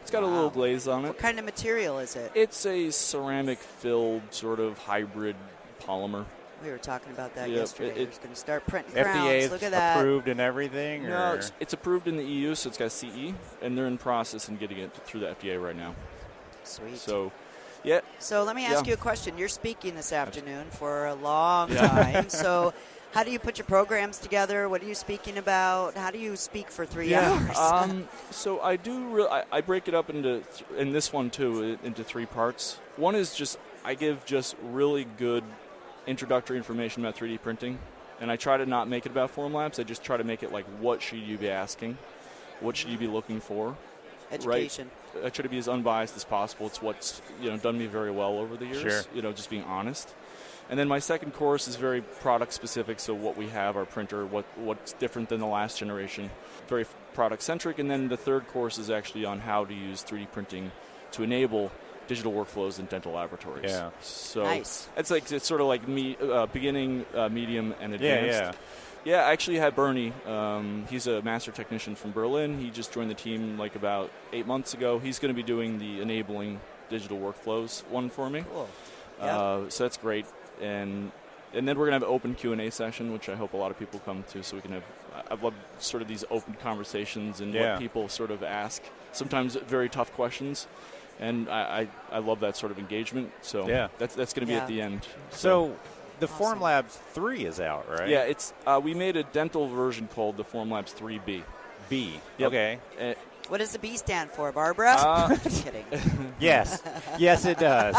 It's got a little glaze on it. What kind of material is it? It's a ceramic-filled sort of hybrid polymer. We were talking about that Yep, yesterday. It's going to start printing FDA crowns. is Look at that. approved and everything? No, or? it's approved in the EU, so it's got CE, and they're in process and getting it through the FDA right now. Sweet. So let me ask you a question. You're speaking this afternoon for a long time. So how do you put your programs together? What are you speaking about? How do you speak for 3 hours? So I do. I break it up into in this one too into 3 parts. One is just I give just really good introductory information about 3D printing, and I try to not make it about Form Labs. I just try to make it like, what should you be asking? What should you be looking for? Education. Right? I try to be as unbiased as possible. It's what's done me very well over the years. Sure. Just being honest. And then my second course is very product specific. So what we have, our printer, what's different than the last generation, very product centric. And then the third course is actually on how to use 3D printing to enable digital workflows in dental laboratories. Yeah. So nice. It's sort of like beginning, medium, and advanced. Yeah, I actually had Bernie. He's a master technician from Berlin. He just joined the team like about 8 months ago. He's going to be doing the enabling digital workflows one for me. Cool. So that's great. And then we're going to have an open Q&A session, which I hope a lot of people come to, so we can have. I love sort of these open conversations and what people sort of ask. Sometimes very tough questions. And I love that sort of engagement. So that's going to be at the end. So the Form Labs 3 is out, right? Yeah, it's we made a dental version called the Form Labs 3B. B. Yep. Okay. What does the B stand for, Barbara? Just kidding. Yes, it does.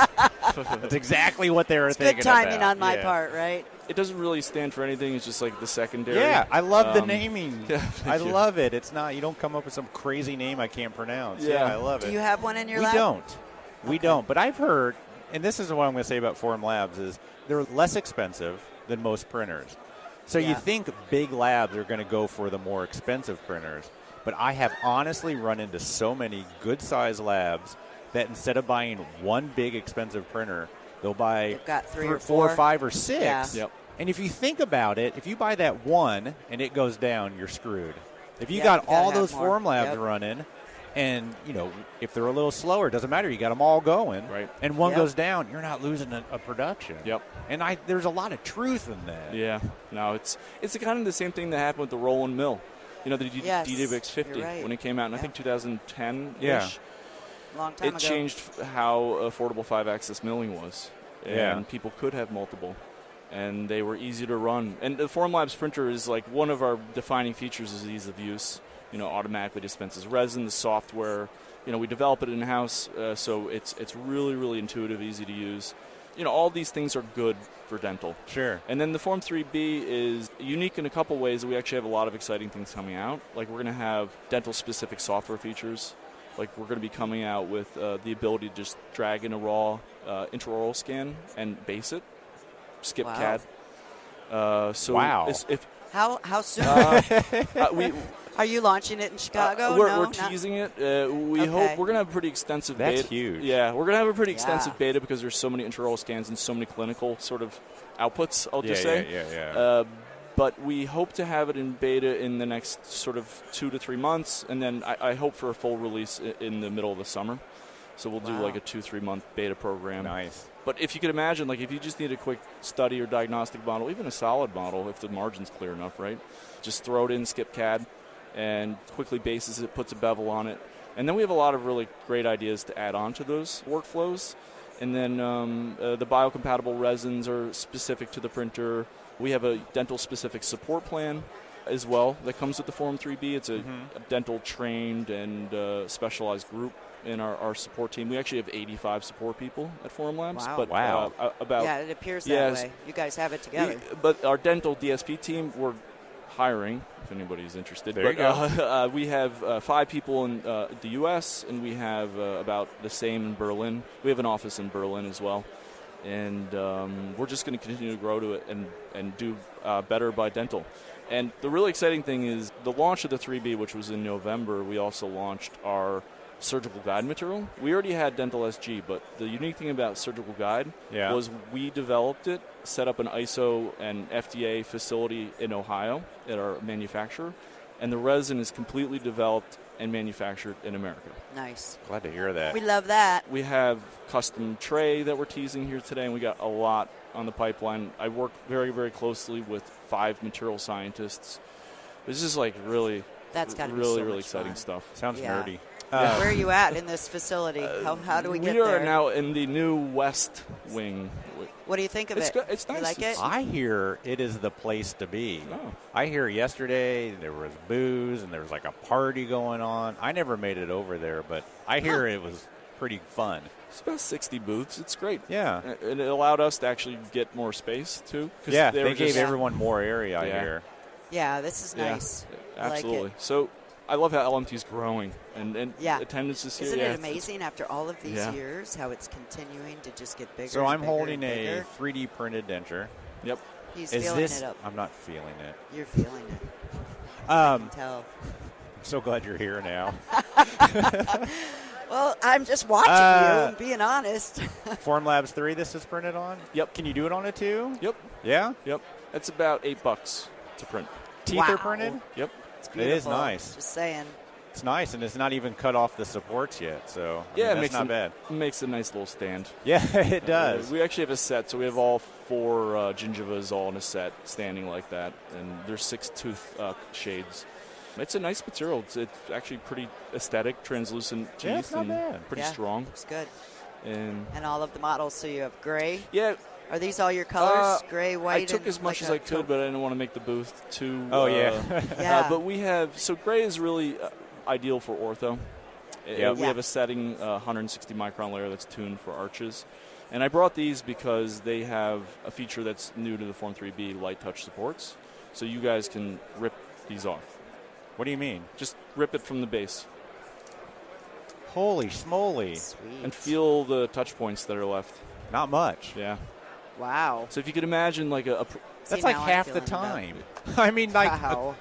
That's exactly what they were thinking Good timing about. on my part, right? It doesn't really stand for anything. It's just like the secondary. Yeah, I love the naming. I you. love it. It's not, you don't come up with some crazy name I can't pronounce. Yeah, I love it. Do you have one in your We lab? don't. We don't. But I've heard, and this is what I'm going to say about Form Labs, is they're less expensive than most printers. So you think big labs are going to go for the more expensive printers. But I have honestly run into so many good-sized labs that instead of buying one big expensive printer, they'll buy They've got 3 or 4 or 4. 5 or 6. Yeah. Yep. And if you think about it, if you buy that one and it goes down, you're screwed. If you Yep, got you gotta all have those more. Form Labs Yep. running, and, if they're a little slower, it doesn't matter. You got them all going. Right. And one Yep. goes down, you're not losing a production. Yep. And there's a lot of truth in that. Yeah. No, it's kind of the same thing that happened with the Roland Mill. The Yes, DWX50 you're right. when it came out in, I think, 2010-ish. Yeah. Long time It ago. changed how affordable 5-axis milling was. And Yeah. people could have multiple. And they were easy to run. And the Form Labs printer is like one of our defining features is ease of use. Automatically dispenses resin, the software. We develop it in-house, so it's really, really intuitive, easy to use. All these things are good for dental. Sure. And then the Form 3B is unique in a couple ways. We actually have a lot of exciting things coming out. Like we're going to have dental-specific software features. Like we're going to be coming out with the ability to just drag in a raw intraoral scan and base it, skip Wow. CAD. Wow. How soon? We Are you launching it in Chicago? we're Not- teasing it. We hope we're going to have a pretty extensive beta. That's huge. Yeah, we're going to have a pretty extensive beta because there's so many intraoral scans and so many clinical sort of outputs, I'll just say. Yeah. But we hope to have it in beta in the next sort of 2 to 3 months, and then I hope for a full release in the middle of the summer. So we'll do like a 2-3 month beta program. Nice. But if you could imagine, like if you just need a quick study or diagnostic model, even a solid model, if the margin's clear enough, right? Just throw it in, skip CAD, and quickly bases it, puts a bevel on it. And then we have a lot of really great ideas to add on to those workflows. And then the biocompatible resins are specific to the printer. We have a dental-specific support plan as well that comes with the Form 3B. It's a dental-trained and specialized group in our support team. We actually have 85 support people at Forum Labs. Wow. But, yeah, it appears that way. You guys have it together. But our dental DSP team, we're hiring, if anybody's interested. There you go. We have 5 people in the U.S., and we have about the same in Berlin. We have an office in Berlin as well. And we're just going to continue to grow to it and do better by dental. And the really exciting thing is the launch of the 3B, which was in November, we also launched our surgical guide material. We already had Dental SG, but the unique thing about surgical guide was we developed it, set up an ISO and FDA facility in Ohio at our manufacturer, and the resin is completely developed and manufactured in America. Nice. Glad to hear that. We love that. We have custom tray that we're teasing here today, and we got a lot on the pipeline. I work very, very closely with 5 material scientists. This is like really, that's gotta be really, so really much exciting fun. stuff. Sounds nerdy. Where are you at in this facility? How do we get there? We are now in the new West Wing. What do you think of it? It's nice. You like it? I hear it is the place to be. Oh. I hear yesterday there was booze and there was like a party going on. I never made it over there, but I hear it was pretty fun. It's about 60 booths. It's great. Yeah. And it allowed us to actually get more space, too. Yeah, they gave everyone more area, I Yeah. hear. Yeah, this is nice. Absolutely. I like it. So I love how LMT's growing and attendance is here. Isn't it amazing after all of these years how it's continuing to just get bigger? So I'm bigger holding and bigger? a 3D printed denture. Yep. He's Is feeling this? it up. I'm not feeling it. You're feeling it. I can tell. I'm so glad you're here now. Well, I'm just watching you and being honest. Forum Labs 3, this is printed on? Yep. Can you do it on it too? Yep. Yeah? Yep. That's about $8 to print. Teeth are printed? Yep. It's It is beautiful. nice. Just saying. It's nice, and it's not even cut off the supports yet, so Yeah, that's not bad. It makes a nice little stand. Yeah, it does. We actually have a set, so we have all 4 gingivas all in a set, standing like that, and there's 6 tooth shades. It's a nice material. It's actually pretty aesthetic, translucent teeth, Yeah, it's not bad. pretty strong. Looks good. And all of the models, so you have gray. Yeah. Are these all your colors? Gray, white, I took and as much like as I could, but I didn't want to make the booth too. Oh, yeah. Yeah. But we have, so gray is really ideal for ortho. Yep. We have a setting 160 micron layer that's tuned for arches. And I brought these because they have a feature that's new to the Form 3B, light touch supports. So you guys can rip these off. What do you mean? Just rip it from the base. Holy smoly. Sweet. And feel the touch points that are left. Not much. Yeah. Wow. So if you could imagine like That's like half the time. I mean, like. Wow.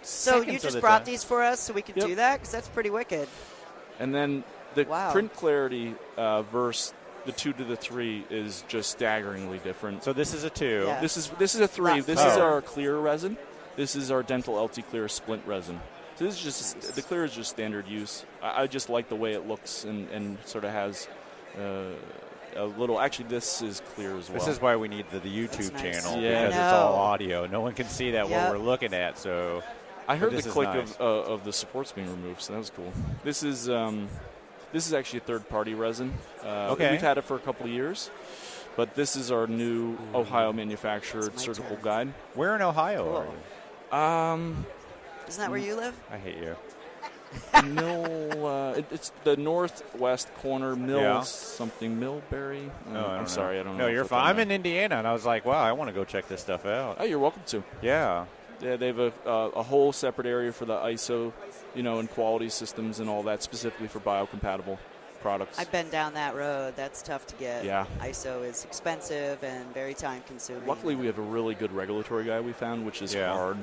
So you just brought these for us so we could do that? Because that's pretty wicked. And then the print clarity versus the 2 to the 3 is just staggeringly different. So this is a 2. Yeah. This is a 3. This is our clear resin. This is our dental LT clear splint resin. So this is just the clear is just standard use. I just like the way it looks and sort of has a little. Actually, this is clear as well. This is why we need the YouTube nice. channel Yeah. because it's all audio. No one can see that what Yep. we're looking at. So I heard the this is click nice. of the supports being removed, so that was cool. This is actually a third-party resin. Okay. We've had it for a couple of years, but this is our new Ohio manufactured surgical guide. Where in Ohio Cool. are you? Isn't that where you live? I hate you. It's the northwest corner, Yeah. something, Millbury. I don't I'm know. sorry, I don't know. No, off you're the top fine. of I'm my in Indiana, and I was like, wow, I want to go check this stuff out. Oh, you're welcome to. Yeah. Yeah, they have a whole separate area for the ISO, and quality systems and all that, specifically for biocompatible products. I've been down that road. That's tough to get. Yeah. ISO is expensive and very time consuming. Luckily, we have a really good regulatory guy we found, which is hard.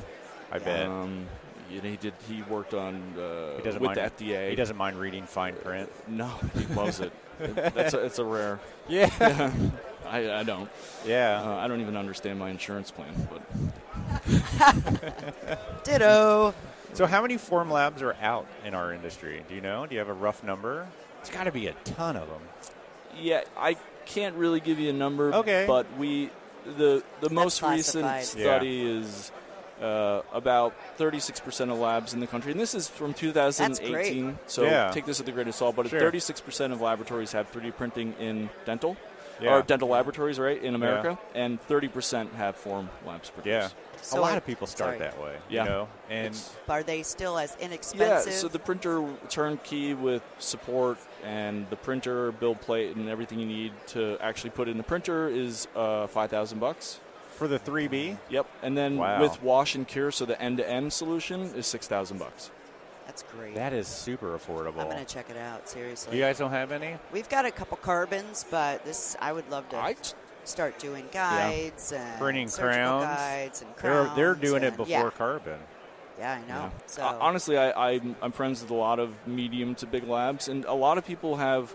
I bet. He worked on with mind, the FDA. He doesn't mind reading fine print. No, he loves it. It's a rare. Yeah. I don't. Yeah. I don't even understand my insurance plan, but. Ditto. So how many Form Labs are out in our industry? Do you know? Do you have a rough number? It's got to be a ton of them. Yeah, I can't really give you a number. Okay. But the most recent study is about 36% of labs in the country, and this is from 2018. So take this with a grain of salt. But 36% of laboratories have 3D printing in dental. Or dental laboratories, right, in America, and 30% have Form Labs produced. Yeah. So a lot of people start that way, you know. And are they still as inexpensive? Yeah, so the printer turnkey with support and the printer, build plate, and everything you need to actually put in the printer is $5,000 for the 3B. Yep, and then with wash and cure, so the end-to-end solution is $6,000. That's great. That is super affordable. I'm going to check it out, seriously. You guys don't have any? We've got a couple carbons, but I would love to start doing guides and printing surgical crowns. Guides and crowns. They're doing it before carbon. Yeah, I know. Yeah. So honestly, I'm friends with a lot of medium to big labs, and a lot of people have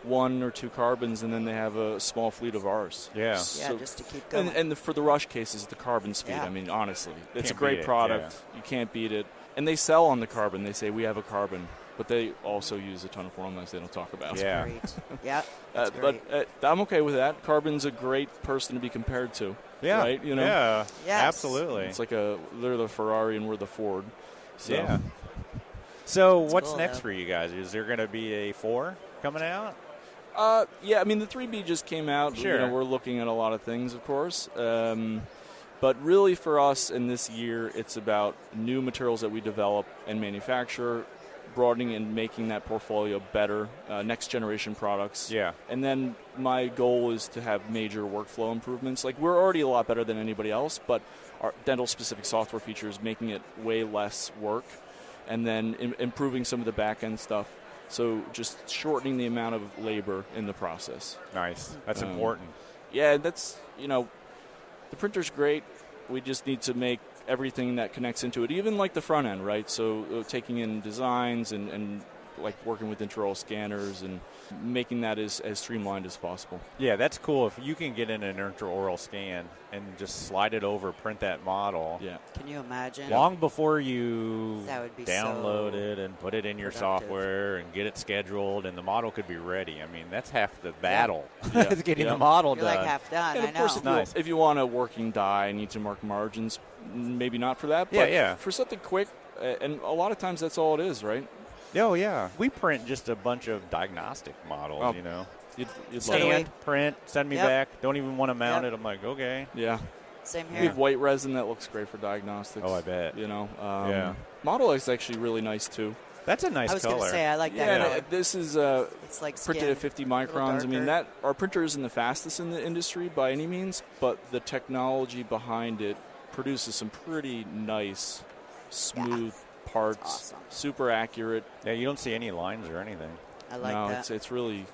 1 or 2 carbons, and then they have a small fleet of ours. Yeah. So, just to keep going. And for the rush cases, the carbon speed. I mean, honestly, it's a great product. You can't beat it. And they sell on the carbon. They say we have a carbon, but they also use a ton of Form Labs they don't talk about. Yeah. Great. Yeah. But I'm okay with that. Carbon's a great person to be compared to. Yeah. Right? You know? Yeah. Yes. Absolutely. It's like they're the Ferrari and we're the Ford. So. Yeah. So That's what's cool, next though. for you guys? Is there going to be a 4 coming out? Yeah, I mean, the 3B just came out. Sure. We're looking at a lot of things, of course. But really for us in this year, it's about new materials that we develop and manufacture, broadening and making that portfolio better, next generation products. Yeah. And then my goal is to have major workflow improvements. Like, we're already a lot better than anybody else, but our dental-specific software features, making it way less work, and then improving some of the back-end stuff. So just shortening the amount of labor in the process. Nice. That's important. Yeah, that's, the printer's great. We just need to make everything that connects into it, even like the front end, right? So taking in designs and like working with intraoral scanners and making that as streamlined as possible. Yeah, that's cool. If you can get in an intraoral scan and just slide it over, print that model. Yeah. Can you imagine? Long before you That would be download so it and put it in your productive. software and get it scheduled, and the model could be ready. I mean, that's half the battle. Yeah. Is getting Yeah. the model You're done. like half done. And I of know. course, if you want a working die and need to mark margins, maybe not for that. Yeah, But yeah. for something quick, and a lot of times that's all it is, right? Oh, yeah. We print just a bunch of diagnostic models, Oh, you know. You'd So do we. Scan, print, send me Yep. back. Don't even want to mount Yep. it. I'm like, okay. Yeah. Same We here. have white resin that looks great for diagnostics. Oh, I bet. Yeah. Model is actually really nice too. That's a nice I was color. going to say, I like that Yeah, color. this is It's like printed skin. at 50 A little microns. I mean, darker. our printer isn't the fastest in the industry by any means, but the technology behind it produces some pretty nice, smooth parts. awesome. Super accurate. Yeah, you don't see any lines or anything. I like No, that. it's really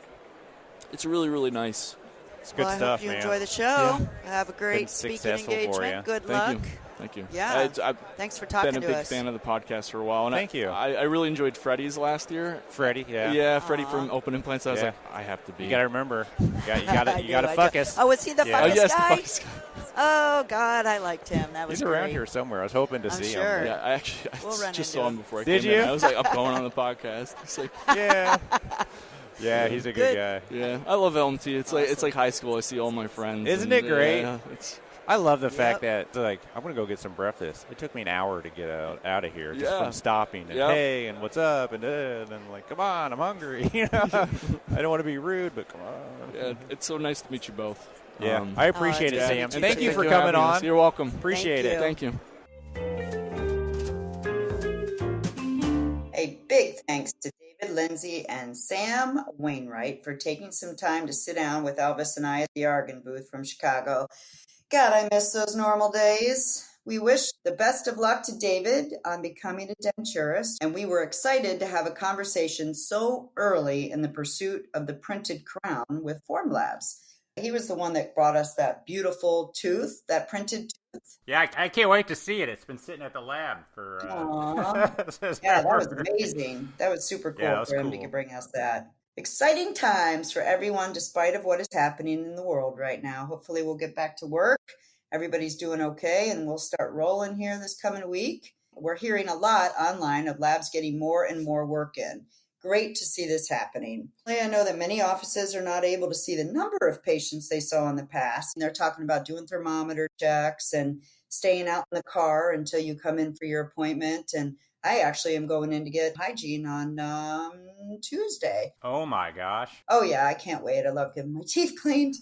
really nice. It's good I stuff, hope you man. enjoy the show. Have a great Been speaking successful for engagement. you. Good Thank luck. you. Thank you. Yeah. I've Thanks for talking been a to big us. fan of the podcast for a while. And Thank you. I really enjoyed Freddie's last year. Freddie, yeah. Yeah, Freddie from Open Implants. I was Yeah. like, I have to be. You got to remember. You got I to do, I do. focus. Oh, was he the Yeah. Oh, fuckus yes, guy? the fucks guy. Oh, God, I liked him. That was He's around great. here somewhere. I was hoping to I'm see sure. him. Yeah, I actually We'll run just into saw him him. before I Did came you? in. I was like, I'm going on the podcast. It's like, Yeah. Yeah, he's a good guy. yeah, I love LMT. It's like high school. I see all my friends. Isn't and, it great? Yeah, it's I love the fact that, like, I'm going to go get some breakfast. It took me an hour to get out of here just Yeah. from stopping. And, Yeah. hey, and what's up? And I'm like, come on, I'm hungry. You know, I don't want to be rude, but come on. yeah, it's so nice to meet you both. Yeah, I appreciate it, it's Sam. good to Thank meet you you. for having coming us. on. You're welcome. Appreciate Thank it. you. Thank you. A big thanks to David Lindsay and Sam Wainwright for taking some time to sit down with Elvis and I at the Argon booth from Chicago. God, I miss those normal days. We wish the best of luck to David on becoming a denturist, and we were excited to have a conversation so early in the pursuit of the printed crown with Formlabs. He was the one that brought us that beautiful tooth, that printed tooth Yeah, I can't wait to see it. It's been sitting at the lab for. Yeah, that was amazing. That was super cool Yeah, that was for him cool. to bring us that. Exciting times for everyone, despite of what is happening in the world right now. Hopefully, we'll get back to work. Everybody's doing okay, and we'll start rolling here this coming week. We're hearing a lot online of labs getting more and more work in. Great to see this happening. I know that many offices are not able to see the number of patients they saw in the past. And they're talking about doing thermometer checks and staying out in the car until you come in for your appointment. And I actually am going in to get hygiene on Tuesday. Oh my gosh. Oh, yeah, I can't wait. I love getting my teeth cleaned.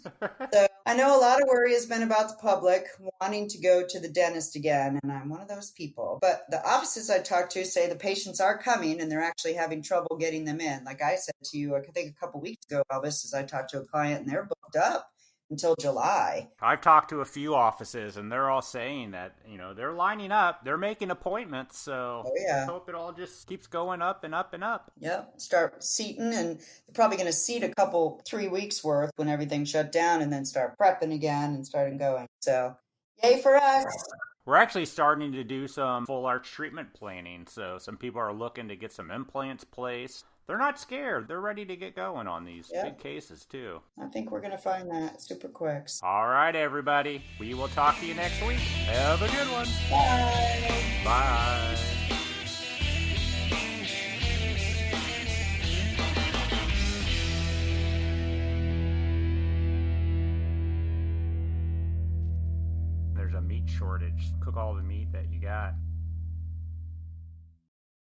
So I know a lot of worry has been about the public wanting to go to the dentist again, and I'm one of those people. But the offices I talk to say the patients are coming and they're actually having trouble getting them in. Like I said to you, I think a couple weeks ago, Elvis, as I talked to a client and they're booked up until July. I've talked to a few offices, and they're all saying that, they're lining up. They're making appointments, so I hope it all just keeps going up and up and up. Yep, start seating, and they're probably going to seat a couple, 3 weeks worth when everything's shut down, and then start prepping again and starting going. So, yay for us. We're actually starting to do some full arch treatment planning, so some people are looking to get some implants placed. They're not scared. They're ready to get going on these big cases, too. I think we're going to find that super quick. All right, everybody. We will talk to you next week. Have a good one. Bye. Bye. There's a meat shortage. Cook all the meat that you got.